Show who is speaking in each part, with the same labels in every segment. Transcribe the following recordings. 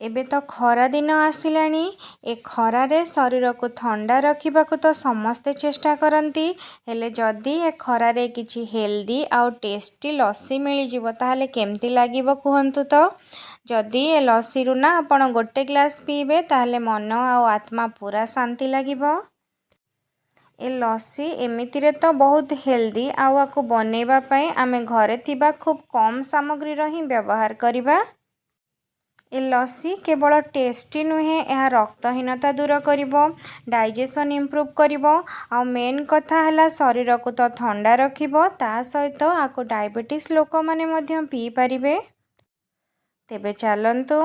Speaker 1: ଏବେ ତ ଖରା ଦିନ ଆସିଲାଣି। ଏ ଖରାରେ ଶରୀରକୁ ଥଣ୍ଡା ରଖିବାକୁ ତ ସମସ୍ତେ ଚେଷ୍ଟା କରନ୍ତି, ହେଲେ ଯଦି ଏ ଖରାରେ କିଛି ହେଲ୍ଦି ଆଉ ଟେଷ୍ଟି ଲସି ମିଳିଯିବ ତାହେଲେ କେମିତି ଲାଗିବ କୁହନ୍ତୁ ତ। ଯଦି ଏ ଲସିରୁ ନା ଆପଣ ଗୋଟେ ଗ୍ଲାସ୍ ପିଇବେ ତାହେଲେ ମନ ଆଉ ଆତ୍ମା ପୁରା ଶାନ୍ତି ଲାଗିବ। ଏ ଲସି ଏମିତିରେ ତ ବହୁତ ହେଲ୍ଦି, ଆଉ ଆକୁ ବନେଇବା ପାଇଁ ଆମେ ଘରେ ଥିବା ଖୁବ୍ କମ୍ ସାମଗ୍ରୀର ହିଁ ବ୍ୟବହାର କରିବା। ଏ ଲସି କେବଳ ଟେଷ୍ଟି ନୁହେଁ, ଏହା ରକ୍ତହୀନତା ଦୂର କରିବ, ଡାଇଜେସନ୍ ଇମ୍ପ୍ରୁଭ୍ କରିବ, ଆଉ ମେନ୍ କଥା ହେଲା ଶରୀରକୁ ତ ଥଣ୍ଡା ରଖିବ, ତା ସହିତ ଆକୁ ଡାଇବେଟିସ୍ ଲୋକମାନେ ମଧ୍ୟ ପିଇପାରିବେ। ତେବେ ଚାଲନ୍ତୁ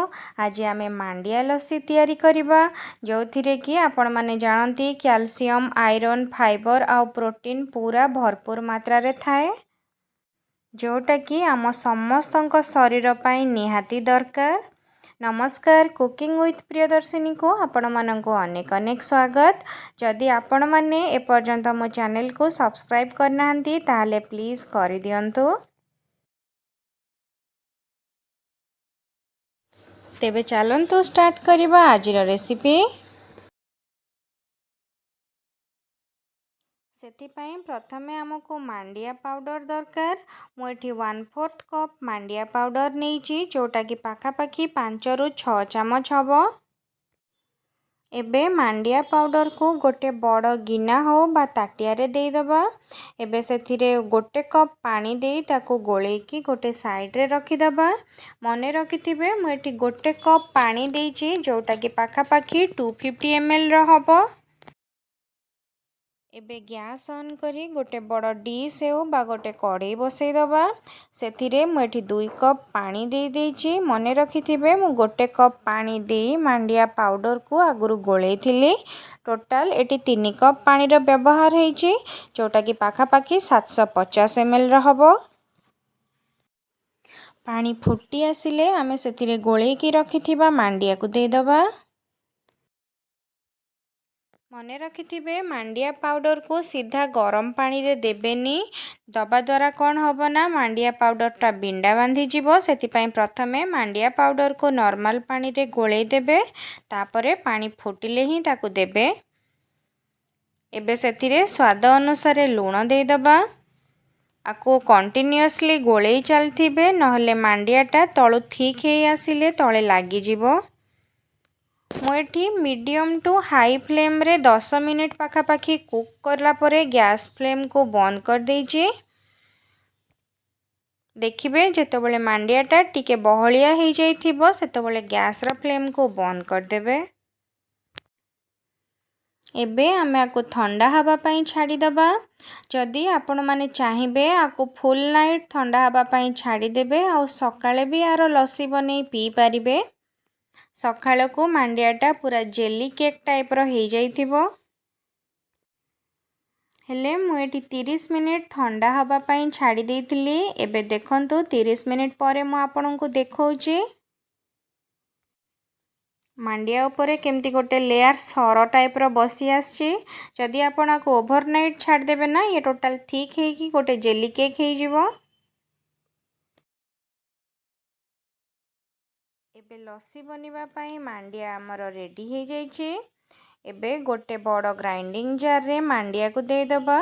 Speaker 1: ଆଜି ଆମେ ମାଣ୍ଡିଆ ଲସି ତିଆରି କରିବା, ଯେଉଁଥିରେ କି ଆପଣମାନେ ଜାଣନ୍ତି କ୍ୟାଲସିୟମ୍, ଆଇରନ୍, ଫାଇବର ଆଉ ପ୍ରୋଟିନ୍ ପୁରା ଭରପୁର ମାତ୍ରାରେ ଥାଏ, ଯେଉଁଟାକି ଆମ ସମସ୍ତଙ୍କ ଶରୀର ପାଇଁ ନିହାତି ଦରକାର। ନମସ୍କାର, କୁକିଂ ୱିଥ୍ ପ୍ରିୟଦର୍ଶିନୀକୁ ଆପଣମାନଙ୍କୁ ଅନେକ ଅନେକ ସ୍ୱାଗତ। ଯଦି ଆପଣମାନେ ଏପର୍ଯ୍ୟନ୍ତ ମୋ ଚ୍ୟାନେଲକୁ ସବସ୍କ୍ରାଇବ୍ କରିନାହାନ୍ତି ତାହେଲେ ପ୍ଲିଜ୍ କରିଦିଅନ୍ତୁ। ତେବେ ଚାଲନ୍ତୁ ଷ୍ଟାର୍ଟ କରିବା ଆଜିର ରେସିପି। ସେଥିପାଇଁ ପ୍ରଥମେ ଆମକୁ ମାଣ୍ଡିଆ ପାଉଡ଼ର ଦରକାର। ମୁଁ ଏଠି 1/4 କପ୍ ମାଣ୍ଡିଆ ପାଉଡ଼ର ନେଇଛି, ଯେଉଁଟାକି ପାଖାପାଖି 5ରୁ 6 ଚାମଚ ହେବ। ଏବେ ମାଣ୍ଡିଆ ପାଉଡ଼ରକୁ ଗୋଟେ ବଡ଼ ଗିନା ହେଉ ବା ତାଟିଆରେ ଦେଇଦେବା। ଏବେ ସେଥିରେ 1 କପ୍ ପାଣି ଦେଇ ତାକୁ ଗୋଳେଇକି ଗୋଟେ ସାଇଡ଼ରେ ରଖିଦେବା। ମନେ ରଖିଥିବେ ମୁଁ ଏଠି 1 କପ୍ ପାଣି ଦେଇଛି, ଯେଉଁଟାକି ପାଖାପାଖି 250 mlର ହେବ। ଏବେ ଗ୍ୟାସ୍ ଅନ୍ କରି ଗୋଟେ ବଡ଼ ଡିସ୍ ହେଉ ବା ଗୋଟେ କଢ଼େଇ ବସେଇଦେବା। ସେଥିରେ ମୁଁ ଏଠି 2 କପ୍ ପାଣି ଦେଇଛି। ମନେ ରଖିଥିବେ ମୁଁ 1 କପ୍ ପାଣି ଦେଇ ମାଣ୍ଡିଆ ପାଉଡ଼ରକୁ ଆଗରୁ ଗୋଳେଇଥିଲି। ଟୋଟାଲ୍ ଏଠି 3 କପ୍ ପାଣିର ବ୍ୟବହାର ହେଇଛି, ଯେଉଁଟାକି ପାଖାପାଖି 750 mlର ହେବ। ପାଣି ଫୁଟି ଆସିଲେ ଆମେ ସେଥିରେ ଗୋଳେଇକି ରଖିଥିବା ମାଣ୍ଡିଆକୁ ଦେଇଦେବା। ମନେ ରଖିଥିବେ ମାଣ୍ଡିଆ ପାଉଡ଼ରକୁ ସିଧା ଗରମ ପାଣିରେ ଦେବେନି, ଦେବା ଦ୍ୱାରା କ'ଣ ହେବ ନା ମାଣ୍ଡିଆ ପାଉଡ଼ରଟା ବିଣ୍ଡା ବାନ୍ଧିଯିବ। ସେଥିପାଇଁ ପ୍ରଥମେ ମାଣ୍ଡିଆ ପାଉଡ଼ରକୁ ନର୍ମାଲ ପାଣିରେ ଗୋଳେଇ ଦେବେ, ତାପରେ ପାଣି ଫୁଟିଲେ ହିଁ ତାକୁ ଦେବେ। ଏବେ ସେଥିରେ ସ୍ୱାଦ ଅନୁସାରେ ଲୁଣ ଦେଇଦେବା। ଆକୁ କଣ୍ଟିନ୍ୟୁଅସଲି ଗୋଳେଇ ଚାଲିଥିବେ, ନହେଲେ ମାଣ୍ଡିଆଟା ତଳୁ ଥିକ୍ ହେଇ ଆସିଲେ ତଳେ ଲାଗିଯିବ। ମୁଁ ଏଠି ମିଡ଼ିୟମ୍ ଟୁ ହାଇ ଫ୍ଲେମ୍ରେ 10 ମିନିଟ୍ ପାଖାପାଖି କୁକ୍ କଲା ପରେ ଗ୍ୟାସ୍ ଫ୍ଲେମ୍କୁ ବନ୍ଦ କରିଦେଇଛି। ଦେଖିବେ ଯେତେବେଳେ ମାଣ୍ଡିଆଟା ଟିକେ ବହଳିଆ ହେଇଯାଇଥିବ ସେତେବେଳେ ଗ୍ୟାସ୍ର ଫ୍ଲେମ୍କୁ ବନ୍ଦ କରିଦେବେ। ଏବେ ଆମେ ଆକୁ ଥଣ୍ଡା ହେବା ପାଇଁ ଛାଡ଼ିଦେବା। ଯଦି ଆପଣମାନେ ଚାହିଁବେ ଆକୁ ଫୁଲ୍ ନାଇଟ୍ ଥଣ୍ଡା ହେବା ପାଇଁ ଛାଡ଼ିଦେବେ, ଆଉ ସକାଳେ ବି ଆର ଲସି ବନେଇ ପିଇପାରିବେ। ସକାଳକୁ ମାଣ୍ଡିଆଟା ପୁରା ଜେଲି କେକ୍ ଟାଇପ୍ର ହେଇଯାଇଥିବ। ହେଲେ ମୁଁ ଏଠି 30 ମିନିଟ୍ ଥଣ୍ଡା ହେବା ପାଇଁ ଛାଡ଼ି ଦେଇଥିଲି। ଏବେ ଦେଖନ୍ତୁ 30 ମିନିଟ୍ ପରେ ମୁଁ ଆପଣଙ୍କୁ ଦେଖାଉଛି ମାଣ୍ଡିଆ ଉପରେ କେମିତି ଗୋଟେ ଲେୟାର ସର ଟାଇପ୍ର ବସି ଆସିଛି। ଯଦି ଆପଣ ଆକୁ ଓଭରନାଇଟ୍ ଛାଡ଼ିଦେବେ ନା, ଇଏ ଟୋଟାଲ୍ ଥିକ୍ ହେଇକି ଗୋଟେ ଜେଲି କେକ୍ ହେଇଯିବ। ଏବେ ଲସି ବନିବା ପାଇଁ ମାଣ୍ଡିଆ ଆମର ରେଡ଼ି ହେଇଯାଇଛି। ଏବେ ଗୋଟେ ବଡ଼ ଗ୍ରାଇଣ୍ଡିଂ ଜାର୍ରେ ମାଣ୍ଡିଆକୁ ଦେଇଦେବା।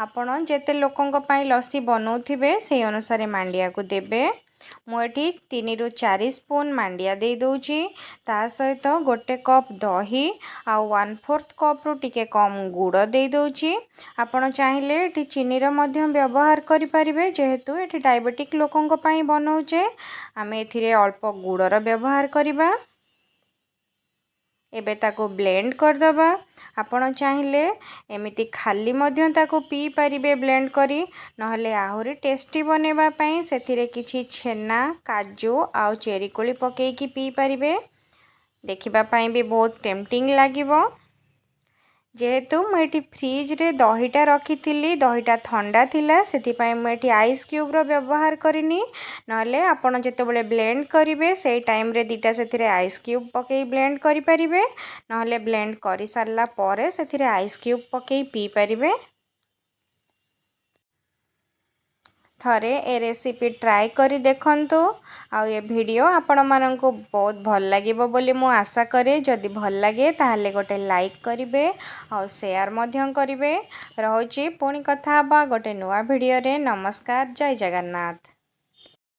Speaker 1: ଆପଣ ଯେତେ ଲୋକଙ୍କ ପାଇଁ ଲସି ବନାଉଥିବେ ସେଇ ଅନୁସାରେ ମାଣ୍ଡିଆକୁ ଦେବେ। ମୁଁ ଏଠି 3ରୁ 4 ସ୍ପୁନ୍ ମାଣ୍ଡିଆ ଦେଇ ଦେଉଛି। ତା ସହିତ 1 କପ୍ ଦହି ଆଉ 1/4 କପ୍ରୁ ଟିକେ କମ୍ ଗୁଡ଼ ଦେଇ ଦେଉଛି। ଆପଣ ଚାହିଁଲେ ଏଠି ଚିନିର ମଧ୍ୟ ବ୍ୟବହାର କରିପାରିବେ, ଯେହେତୁ ଏଠି ଡାଇବେଟିକ୍ ଲୋକଙ୍କ ପାଇଁ ବନାଉଛେ ଆମେ ଏଥିରେ ଅଳ୍ପ ଗୁଡ଼ର ବ୍ୟବହାର କରିବା। ଏବେ ତାକୁ ବ୍ଲେଣ୍ଡ କରିଦେବା। ଆପଣ ଚାହିଁଲେ ଏମିତି ଖାଲି ମଧ୍ୟ ତାକୁ ପିଇ ପାରିବେ ବ୍ଲେଣ୍ଡ କରି, ନହେଲେ ଆହୁରି ଟେଷ୍ଟି ବନେଇବା ପାଇଁ ସେଥିରେ କିଛି ଛେନା, କାଜୁ ଆଉ ଚେରି କୋଳି ପକେଇକି ପିଇ ପାରିବେ। ଦେଖିବା ପାଇଁ ବି ବହୁତ ଟେମ୍ପଟିଂ ଲାଗିବ। ଯେହେତୁ ମୁଁ ଏଠି ଫ୍ରିଜରେ ଦହିଟା ରଖିଥିଲି, ଦହିଟା ଥଣ୍ଡା ଥିଲା, ସେଥିପାଇଁ ମୁଁ ଏଠି ଆଇସ୍ କ୍ୟୁବ୍ର ବ୍ୟବହାର କରିନି। ନହେଲେ ଆପଣ ଯେତେବେଳେ ବ୍ଲେଣ୍ଡ କରିବେ ସେଇ ଟାଇମ୍ରେ ଦୁଇଟା ସେଥିରେ ଆଇସ୍ କ୍ୟୁବ୍ ପକେଇ ବ୍ଲେଣ୍ଡ କରିପାରିବେ, ନହେଲେ ବ୍ଲେଣ୍ଡ କରିସାରିଲା ପରେ ସେଥିରେ ଆଇସ୍ କ୍ୟୁବ୍ ପକେଇ ପିଇପାରିବେ। ଥରେ ଏ ରେସିପି ଟ୍ରାଏ କରି ଦେଖନ୍ତୁ। ଆଉ ଏ ଭିଡ଼ିଓ ଆପଣମାନଙ୍କୁ ବହୁତ ଭଲ ଲାଗିବ ବୋଲି ମୁଁ ଆଶା କରେ। ଯଦି ଭଲ ଲାଗେ ତାହେଲେ ଗୋଟେ ଲାଇକ୍ କରିବେ ଆଉ ସେୟାର ମଧ୍ୟ କରିବେ। ରହୁଛି ପୁଣି କଥା ହେବା ଗୋଟେ ନୂଆ ଭିଡ଼ିଓରେ। ନମସ୍କାର, ଜୟ ଜଗନ୍ନାଥ।